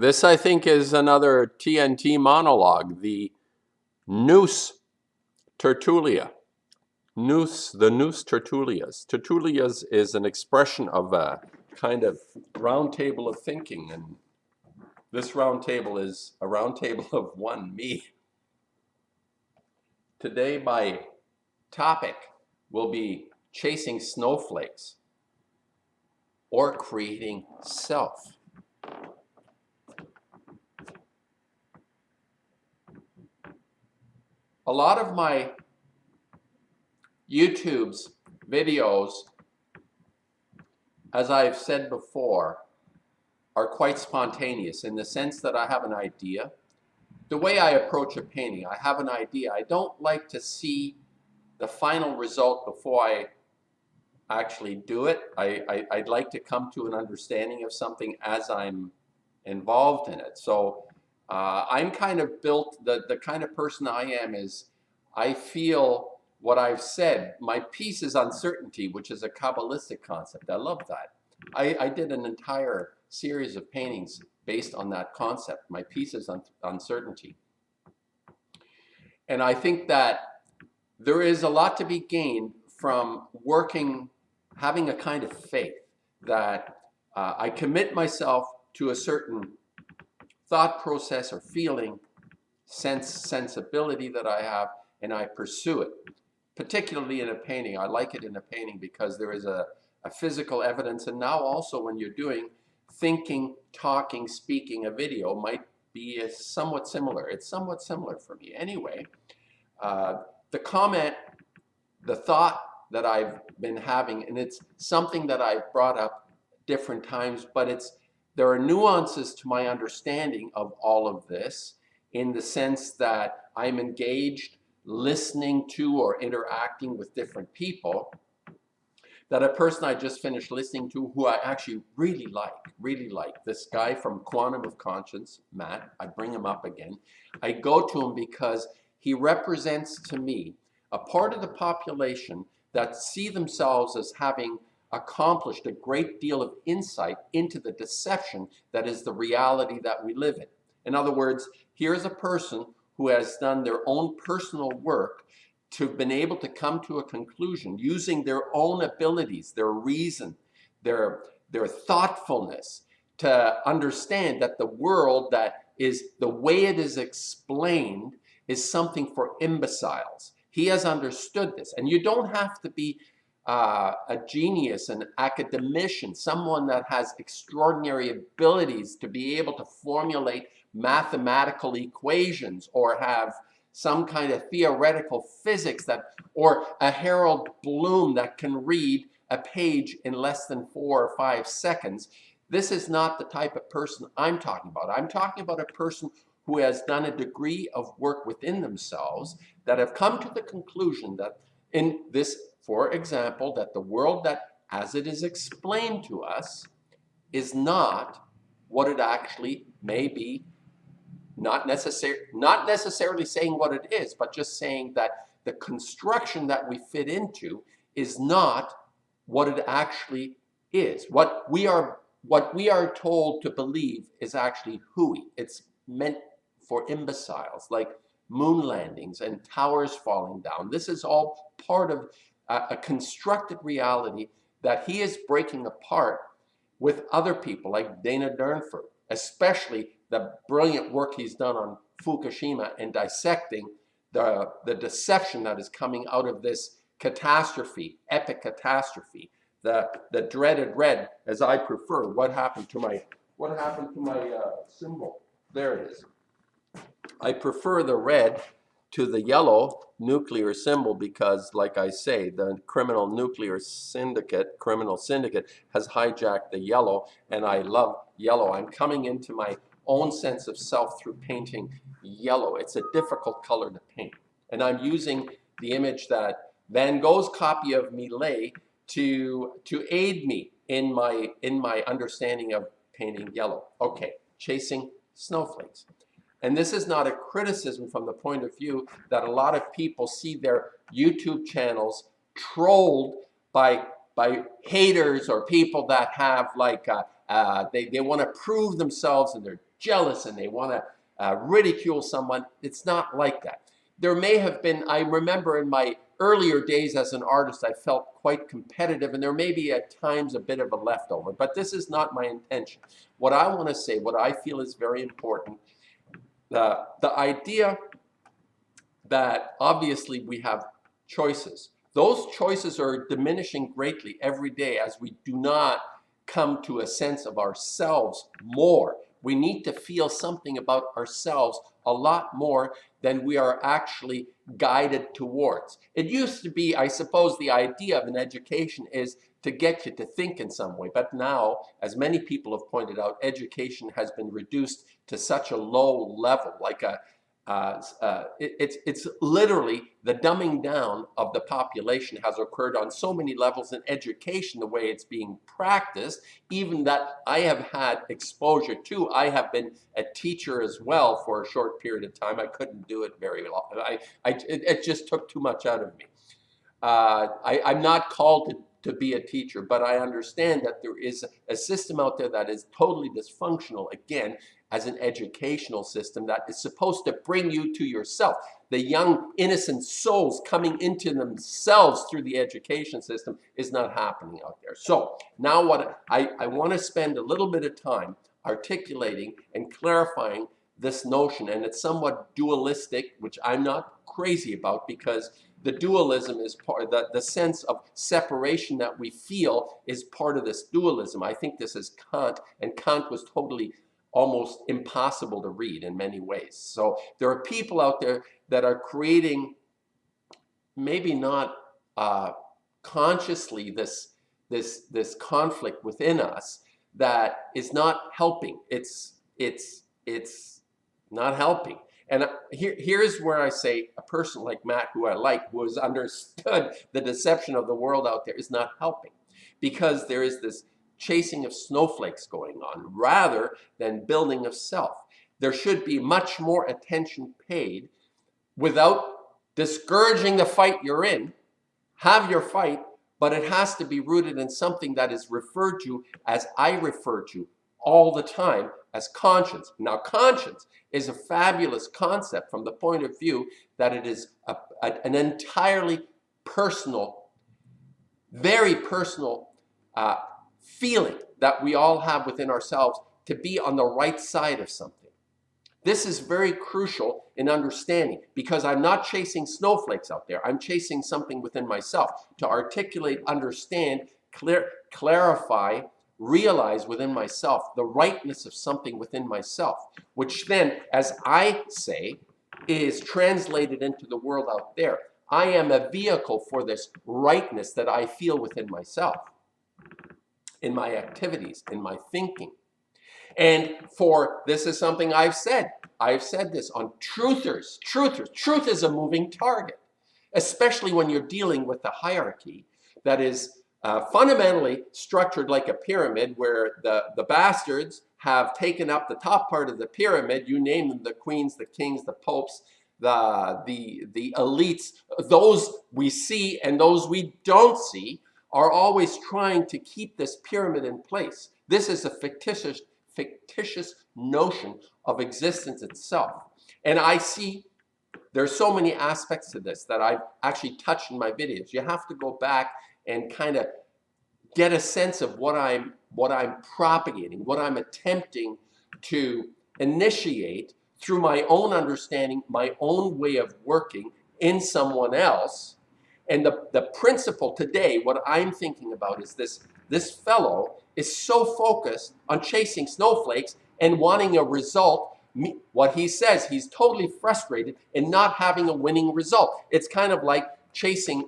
This, I think, is another TNT monologue, the Noose Tertulia. The Noose Tertulias. Tertulias is an expression of a kind of round table of thinking, and this round table is a round table of one, me. Today, my topic will be chasing snowflakes or creating self. A lot of my YouTube's videos, as I've said before, are quite spontaneous in the sense that I have an idea. The way I approach a painting, I have an idea. I don't like to see the final result before I actually do it. I'd like to come to an understanding of something as I'm involved in it. So I'm kind of built, the kind of person I am is I feel what I've said. My piece is uncertainty, which is a Kabbalistic concept. I love that. I did an entire series of paintings based on that concept. My piece is uncertainty. And I think that there is a lot to be gained from working, having a kind of faith that I commit myself to a certain thought process or feeling, sensibility that I have, and I pursue it. Particularly in a painting. I like it in a painting because there is a physical evidence, and now also when you're doing thinking, talking, speaking, a video might be somewhat similar. It's somewhat similar for me. Anyway, the comment, the thought that I've been having, and it's something that I've brought up different times, but there are nuances to my understanding of all of this in the sense that I'm engaged listening to or interacting with different people, that a person I just finished listening to who I actually really like, this guy from Quantum of Conscience, Matt, I bring him up again. I go to him because he represents to me a part of the population that see themselves as having accomplished a great deal of insight into the deception that is the reality that we live in. In other words, here's a person who has done their own personal work to have been able to come to a conclusion using their own abilities, their reason, their thoughtfulness to understand that the world that is the way it is explained is something for imbeciles. He has understood this, and you don't have to be a genius, an academician, someone that has extraordinary abilities to be able to formulate mathematical equations or have some kind of theoretical physics or a Harold Bloom that can read a page in less than 4 or 5 seconds. This is not the type of person I'm talking about. I'm talking about a person who has done a degree of work within themselves that have come to the conclusion that in this, for example, that the world that as it is explained to us is not what it actually may be. Not necessarily saying what it is, but just saying that the construction that we fit into is not what it actually is. What we are told to believe is actually hooey. It's meant for imbeciles, like moon landings and towers falling down. This is all part of a constructed reality that he is breaking apart with other people like Dana Durnford, especially the brilliant work he's done on Fukushima and dissecting the deception that is coming out of this catastrophe, epic catastrophe, the dreaded red, as I prefer. What happened to my symbol? There it is. I prefer the red to the yellow nuclear symbol because, like I say, the criminal syndicate has hijacked the yellow, and I love yellow. I'm coming into my own sense of self through painting yellow. It's a difficult color to paint. And I'm using the image that Van Gogh's copy of Millet to aid me in my understanding of painting yellow. Okay, chasing snowflakes. And this is not a criticism from the point of view that a lot of people see their YouTube channels trolled by haters or people that have like, they want to prove themselves and they're jealous and they want to ridicule someone. It's not like that. There may have been, I remember in my earlier days as an artist, I felt quite competitive, and there may be at times a bit of a leftover, but this is not my intention. What I want to say, what I feel is very important, the idea that obviously we have choices. Those choices are diminishing greatly every day as we do not come to a sense of ourselves more. We need to feel something about ourselves a lot more than we are actually guided towards. It used to be, I suppose, the idea of an education is to get you to think in some way. But now, as many people have pointed out, education has been reduced to such a low level, like it's literally the dumbing down of the population has occurred on so many levels in education, the way it's being practiced, even that I have had exposure to. I have been a teacher as well for a short period of time. I couldn't do it very long. It just took too much out of me. I'm not called to be a teacher, but I understand that there is a system out there that is totally dysfunctional, again, as an educational system that is supposed to bring you to yourself. The young, innocent souls coming into themselves through the education system is not happening out there. So now what I want to spend a little bit of time articulating and clarifying this notion, and it's somewhat dualistic, which I'm not crazy about, because the dualism is part of the sense of separation that we feel is part of this dualism. I think this is Kant, and Kant was totally almost impossible to read in many ways. So there are people out there that are creating, maybe not consciously, this conflict within us that is not helping. It's not helping. And here's where I say a person like Matt, who I like, who has understood the deception of the world out there, is not helping, because there is this chasing of snowflakes going on rather than building of self. There should be much more attention paid without discouraging the fight you're in. Have your fight, but it has to be rooted in something that is referred to, as I refer to all the time, as conscience. Now, conscience is a fabulous concept from the point of view that it is an entirely personal, very personal feeling that we all have within ourselves to be on the right side of something. This is very crucial in understanding, because I'm not chasing snowflakes out there. I'm chasing something within myself to articulate, understand, clarify, realize within myself the rightness of something within myself, which then, as I say, is translated into the world out there. I am a vehicle for this rightness that I feel within myself, in my activities, in my thinking. And for, this is something I've said this on truthers. Truth is a moving target, especially when you're dealing with the hierarchy that is fundamentally structured like a pyramid, where the bastards have taken up the top part of the pyramid. You name them, the queens, the kings, the popes, the elites, those we see and those we don't see, are always trying to keep this pyramid in place. This is a fictitious notion of existence itself. And I see there's so many aspects to this that I've actually touched in my videos. You have to go back and kind of get a sense of what I'm propagating, what I'm attempting to initiate through my own understanding, my own way of working in someone else. And the principle today, what I'm thinking about is this fellow is so focused on chasing snowflakes and wanting a result. What he says, he's totally frustrated in not having a winning result. It's kind of like chasing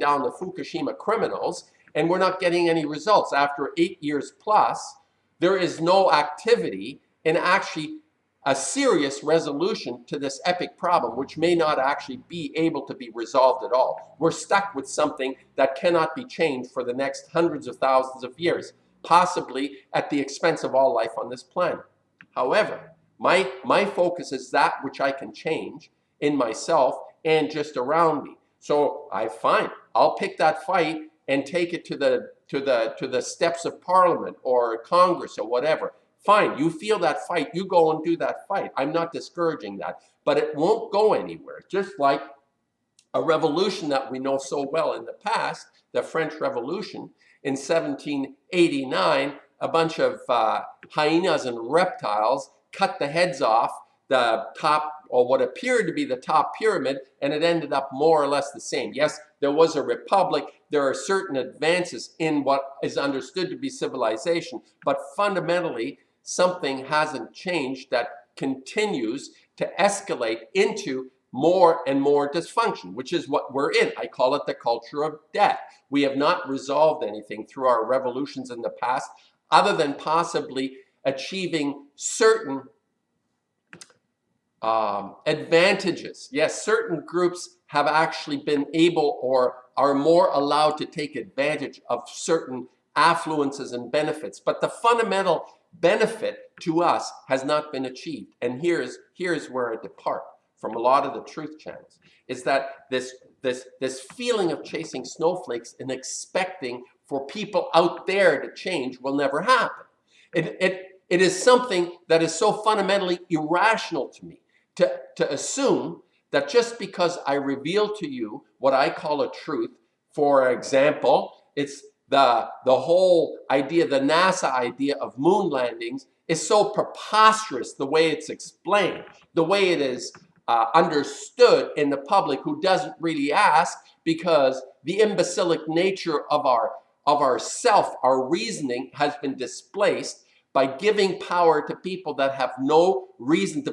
down the Fukushima criminals, and we're not getting any results. After 8 years plus, there is no activity in actually a serious resolution to this epic problem, which may not actually be able to be resolved at all. We're stuck with something that cannot be changed for the next hundreds of thousands of years, possibly at the expense of all life on this planet. However, my focus is that which I can change in myself and just around me. So I'll pick that fight and take it to the steps of Parliament or Congress or whatever. Fine, you feel that fight, you go and do that fight. I'm not discouraging that, but it won't go anywhere. Just like a revolution that we know so well in the past, the French Revolution in 1789, a bunch of hyenas and reptiles cut the heads off the top, or what appeared to be the top pyramid, and it ended up more or less the same. Yes, there was a republic. There are certain advances in what is understood to be civilization, but fundamentally, something hasn't changed that continues to escalate into more and more dysfunction, which is what we're in. I call it the culture of death. We have not resolved anything through our revolutions in the past, other than possibly achieving certain advantages. Yes, certain groups have actually been able or are more allowed to take advantage of certain affluences and benefits, but the fundamental benefit to us has not been achieved. And here's where I depart from a lot of the truth channels, is that this feeling of chasing snowflakes and expecting for people out there to change will never happen. It is something that is so fundamentally irrational to me to assume that just because I reveal to you what I call a truth, for example, it's the whole idea, the NASA idea of moon landings is so preposterous the way it's explained, the way it is understood in the public who doesn't really ask, because the imbecilic nature of our self, our reasoning has been displaced by giving power to people that have no reason to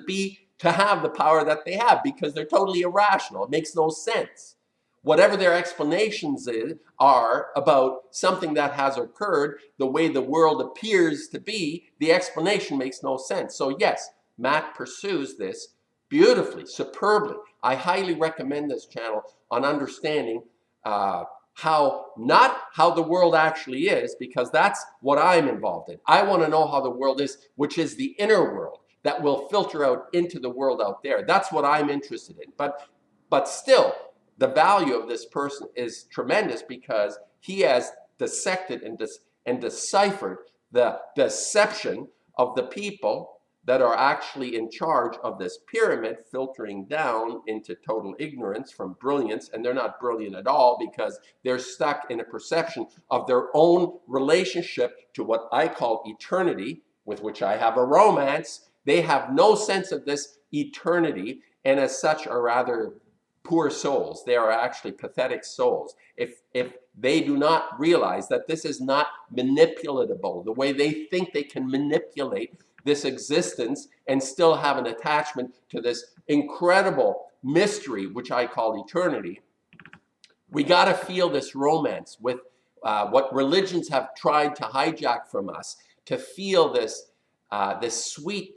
have the power that they have, because they're totally irrational. It makes no sense. Whatever their explanations are about something that has occurred, the way the world appears to be, the explanation makes no sense. So yes, Matt pursues this beautifully, superbly. I highly recommend this channel on understanding not how the world actually is, because that's what I'm involved in. I want to know how the world is, which is the inner world that will filter out into the world out there. That's what I'm interested in. But still, the value of this person is tremendous, because he has dissected and deciphered the deception of the people that are actually in charge of this pyramid, filtering down into total ignorance from brilliance. And they're not brilliant at all, because they're stuck in a perception of their own relationship to what I call eternity, with which I have a romance. They have no sense of this eternity, and as such are rather poor souls. They are actually pathetic souls. If they do not realize that this is not manipulatable, the way they think they can manipulate this existence and still have an attachment to this incredible mystery, which I call eternity, we got to feel this romance with what religions have tried to hijack from us, to feel this sweet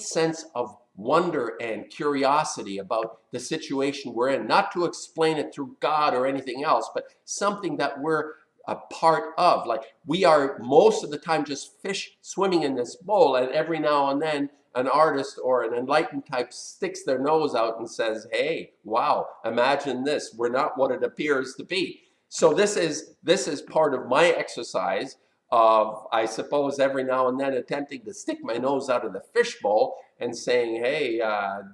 sense of wonder and curiosity about the situation we're in. Not to explain it through God or anything else, but something that we're a part of. Like, we are most of the time just fish swimming in this bowl, and every now and then an artist or an enlightened type sticks their nose out and says, hey, wow, imagine this. We're not what it appears to be. So this is part of my exercise of, I suppose, every now and then attempting to stick my nose out of the fishbowl and saying, hey,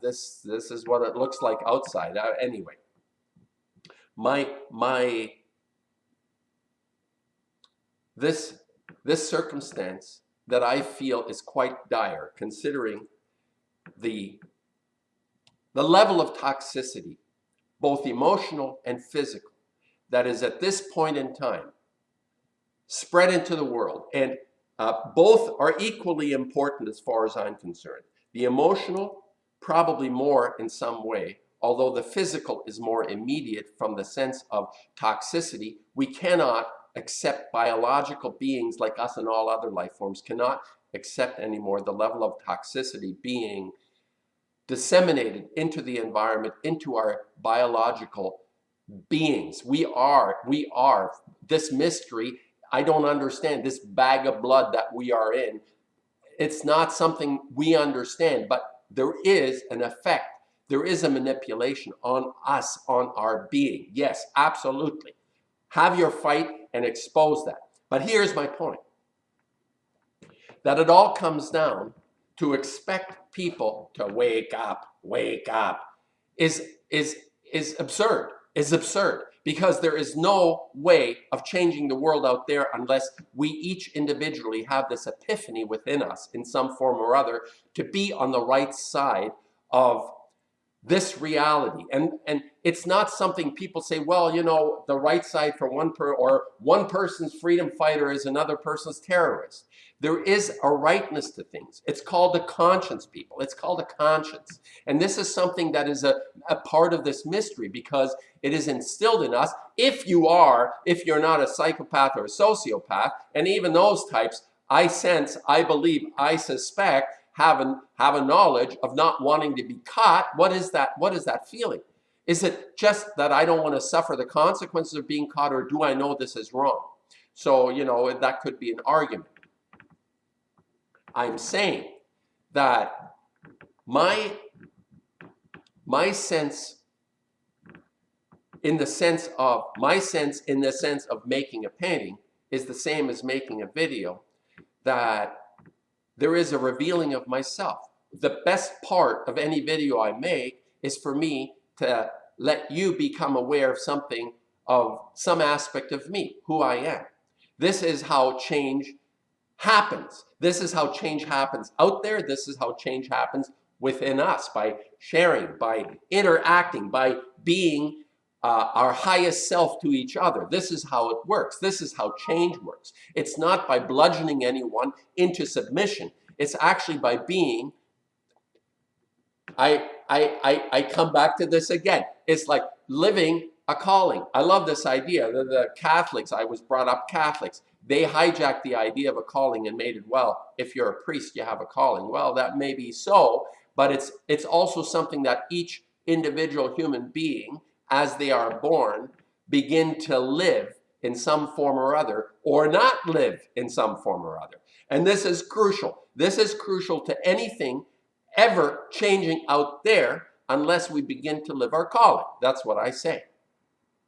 this is what it looks like outside. Anyway, this circumstance that I feel is quite dire, considering the level of toxicity, both emotional and physical, that is at this point in time spread into the world. And both are equally important as far as I'm concerned. The emotional, probably more in some way, although the physical is more immediate from the sense of toxicity. We cannot accept, biological beings like us and all other life forms cannot accept anymore the level of toxicity being disseminated into the environment, into our biological beings. We are this mystery. I don't understand this bag of blood that we are in. It's not something we understand, but there is an effect. There is a manipulation on us, on our being. Yes, absolutely. Have your fight and expose that. But here's my point. that it all comes down to expect people to wake up, is absurd, because there is no way of changing the world out there unless we each individually have this epiphany within us in some form or other to be on the right side of this reality. And it's not something people say, well, you know, the right side for one person's freedom fighter is another person's terrorist. There is a rightness to things. It's called a conscience, people. It's called a conscience. And this is something that is a part of this mystery, because it is instilled in us. If you're not a psychopath or a sociopath, and even those types, I sense, I believe, I suspect, have a knowledge of not wanting to be caught. What is that feeling? Is it just that I don't want to suffer the consequences of being caught, or do I know this is wrong? So, you know, that could be an argument. I'm saying that my sense in the sense of making a painting is the same as making a video, that there is a revealing of myself. The best part of any video I make is for me to let you become aware of some aspect of me, who I am. This is how change happens. This is how change happens out there. This is how change happens within us, by sharing, by interacting, by being our highest self to each other. This is how it works. This is how change works. It's not by bludgeoning anyone into submission. It's actually by being, I come back to this again. It's like living a calling. I love this idea. The Catholics, I was brought up Catholics, they hijacked the idea of a calling and made it, well, if you're a priest, you have a calling. Well, that may be so, but it's also something that each individual human being, as they are born, begin to live in some form or other, or not live in some form or other. And this is crucial. This is crucial to anything ever changing out there, unless we begin to live our calling. That's what I say.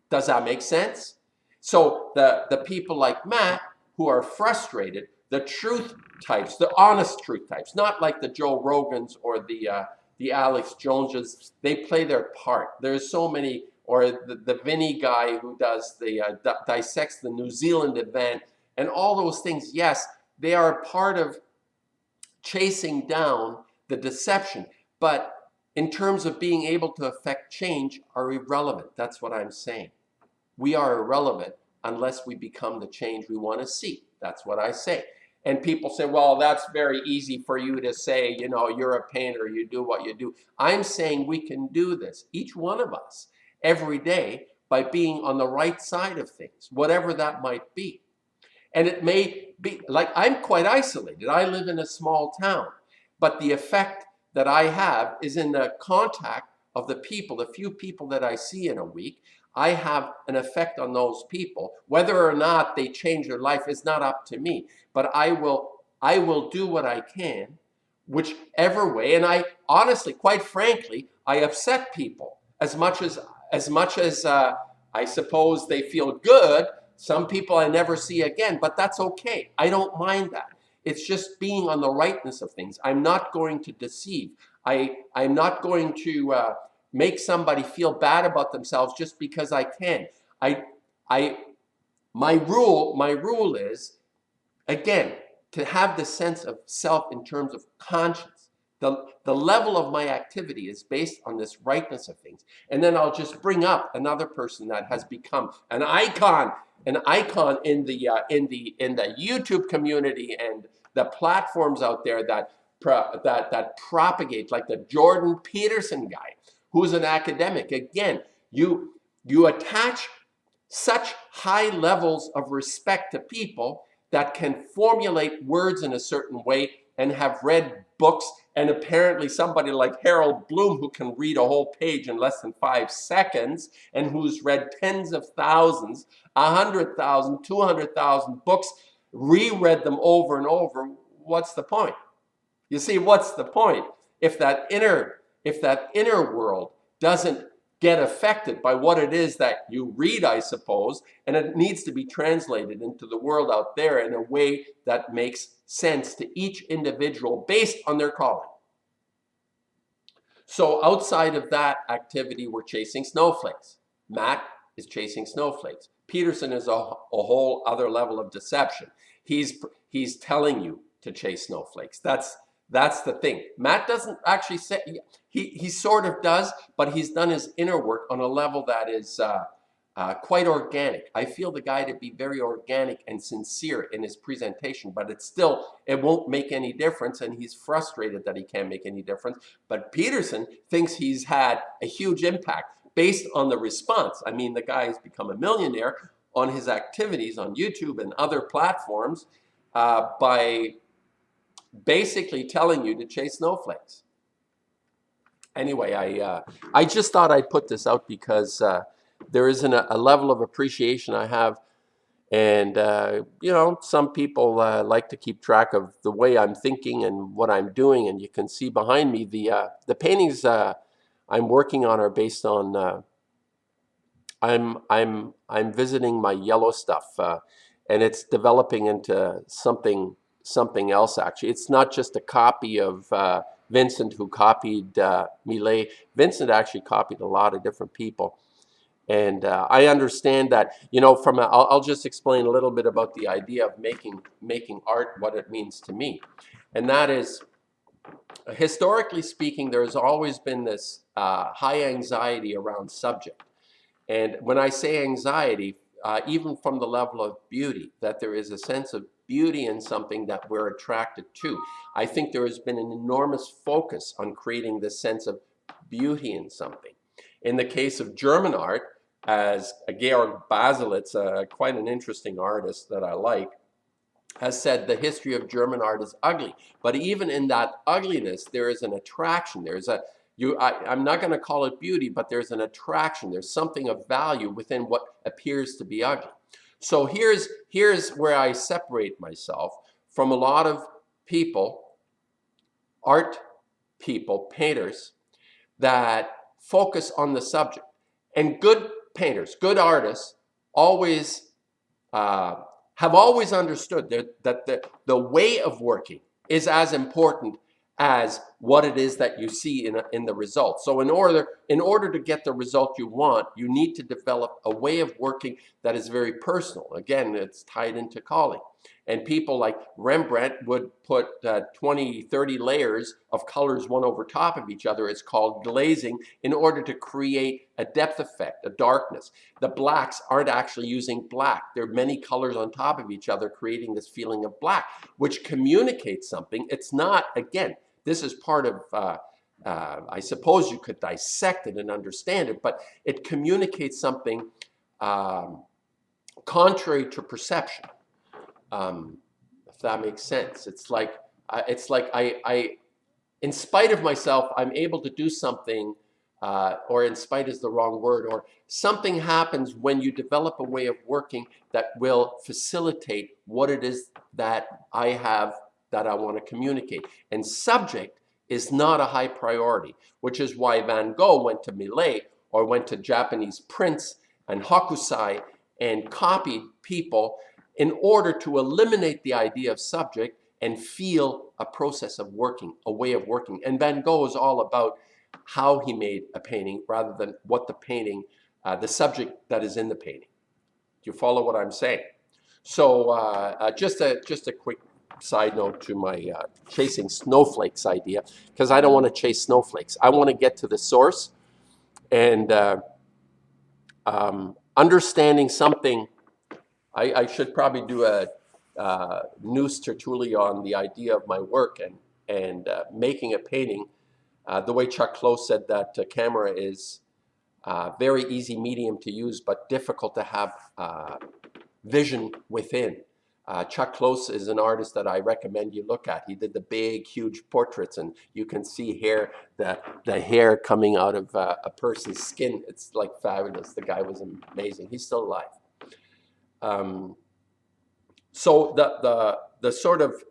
Does that make sense? So the people like Matt who are frustrated, the truth types, the honest truth types, not like the Joe Rogans or the Alex Joneses, they play their part. There's so many, or the Vinny guy who does dissects the New Zealand event, and all those things. Yes, they are part of chasing down the deception, but in terms of being able to affect change, are irrelevant. That's what I'm saying. We are irrelevant unless we become the change we want to see. That's what I say. And people say, well, that's very easy for you to say, you know, you're a painter, you do what you do. I'm saying we can do this, each one of us, every day, by being on the right side of things, whatever that might be. And it may be, like, I'm quite isolated. I live in a small town, but the effect that I have is in the contact of the people, the few people that I see in a week. I have an effect on those people. Whether or not they change their life is not up to me, but I will do what I can, whichever way. And I honestly, quite frankly, I upset people as much as I suppose they feel good. Some people I never see again, but that's okay. I don't mind that. It's just being on the rightness of things. I'm not going to deceive. I'm not going to make somebody feel bad about themselves just because I can. My rule is, again, to have the sense of self in terms of conscience. The level of my activity is based on this rightness of things. And then I'll just bring up another person that has become an icon in the YouTube community and the platforms out there that propagate, like the Jordan Peterson guy, who's an academic. Again, you attach such high levels of respect to people that can formulate words in a certain way and have read books, and apparently somebody like Harold Bloom, who can read a whole page in less than 5 seconds and who's read tens of thousands, 100,000, 200,000 books, reread them over and over. What's the point? You see, what's the point? If that inner world doesn't get affected by what it is that you read, I suppose, and it needs to be translated into the world out there in a way that makes sense to each individual based on their calling. So outside of that activity, we're chasing snowflakes. Matt is chasing snowflakes. Peterson is a whole other level of deception. He's telling you to chase snowflakes. That's the thing. Matt doesn't actually say, he sort of does, but he's done his inner work on a level that is quite organic. I feel the guy to be very organic and sincere in his presentation, but it won't make any difference, and he's frustrated that he can't make any difference. But Peterson thinks he's had a huge impact based on the response. I mean, the guy has become a millionaire on his activities on YouTube and other platforms by basically telling you to chase snowflakes. Anyway, I just thought I'd put this out because there isn't a level of appreciation I have. And, you know, some people like to keep track of the way I'm thinking and what I'm doing. And you can see behind me the paintings I'm working on are based on, I'm visiting my yellow stuff and it's developing into something else, actually. It's not just a copy of Vincent, who copied Millet. Vincent actually copied a lot of different people. And I understand that, you know, I'll just explain a little bit about the idea of making art, what it means to me. And that is, historically speaking, there's always been this high anxiety around subject. And when I say anxiety, even from the level of beauty, that there is a sense of beauty in something that we're attracted to. I think there has been an enormous focus on creating this sense of beauty in something. In the case of German art, as Georg Baselitz, quite an interesting artist that I like, has said the history of German art is ugly. But even in that ugliness, there is an attraction. I'm not going to call it beauty, but there's an attraction. There's something of value within what appears to be ugly. So here's where I separate myself from a lot of people, art people, painters, that focus on the subject. And good painters, good artists, have always understood that the way of working is as important as what it is that you see in the result. So in order to get the result you want, you need to develop a way of working that is very personal. Again, it's tied into calling. And people like Rembrandt would put 20, 30 layers of colors one over top of each other. It's called glazing, in order to create a depth effect, a darkness. The blacks aren't actually using black. There are many colors on top of each other, creating this feeling of black, which communicates something. It's not, again, this is part of, I suppose you could dissect it and understand it, but it communicates something contrary to perception. If that makes sense. It's like I, in spite of myself, I'm able to do something, or in spite is the wrong word, or something happens when you develop a way of working that will facilitate what it is that I have, that I want to communicate. And subject is not a high priority, which is why Van Gogh went to Millet or went to Japanese prints and Hokusai and copied people in order to eliminate the idea of subject and feel a process of working, a way of working. And Van Gogh is all about how he made a painting rather than what the painting, the subject that is in the painting. Do you follow what I'm saying? So just a quick side note to my chasing snowflakes idea, because I don't want to chase snowflakes. I want to get to the source and understanding something. I should probably do a news tertulia on the idea of my work and making a painting. The way Chuck Close said that camera is very easy medium to use, but difficult to have vision within. Chuck Close is an artist that I recommend you look at. He did the big, huge portraits, and you can see hair, the hair coming out of a person's skin. It's like fabulous. The guy was amazing. He's still alive. So the sort of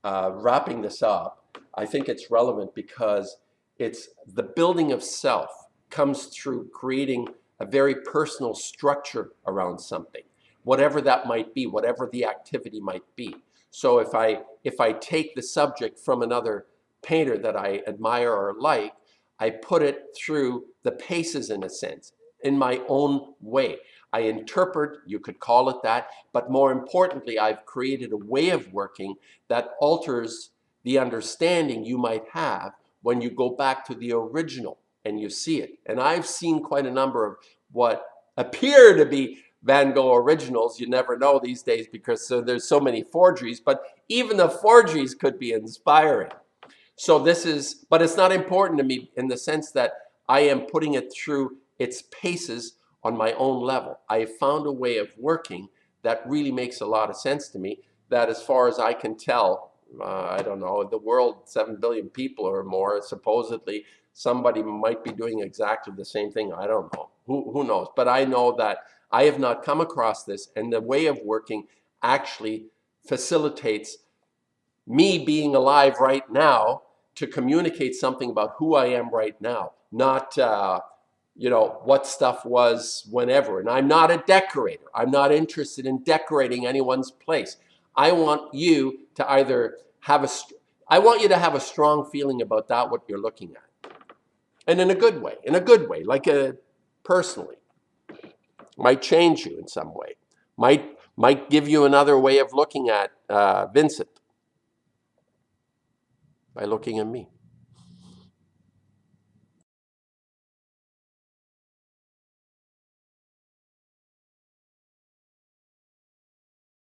wrapping this up, I think it's relevant because it's the building of self comes through creating a very personal structure around something, whatever that might be, whatever the activity might be. So if I take the subject from another painter that I admire or like, I put it through the paces in a sense, in my own way. I interpret, you could call it that, but more importantly, I've created a way of working that alters the understanding you might have when you go back to the original and you see it. And I've seen quite a number of what appear to be Van Gogh originals. You never know these days because there's so many forgeries, but even the forgeries could be inspiring. So this is, but it's not important to me in the sense that I am putting it through its paces on my own level. I have found a way of working that really makes a lot of sense to me, that as far as I can tell, I don't know, the world, 7 billion people or more, supposedly somebody might be doing exactly the same thing. I don't know. Who knows? But I know that I have not come across this, and the way of working actually facilitates me being alive right now to communicate something about who I am right now, not what stuff was whenever. And I'm not a decorator. I'm not interested in decorating anyone's place. I want you to either I want you to have a strong feeling about that, what you're looking at. And in a good way, like personally. Might change you in some way. Might give you another way of looking at Vincent by looking at me.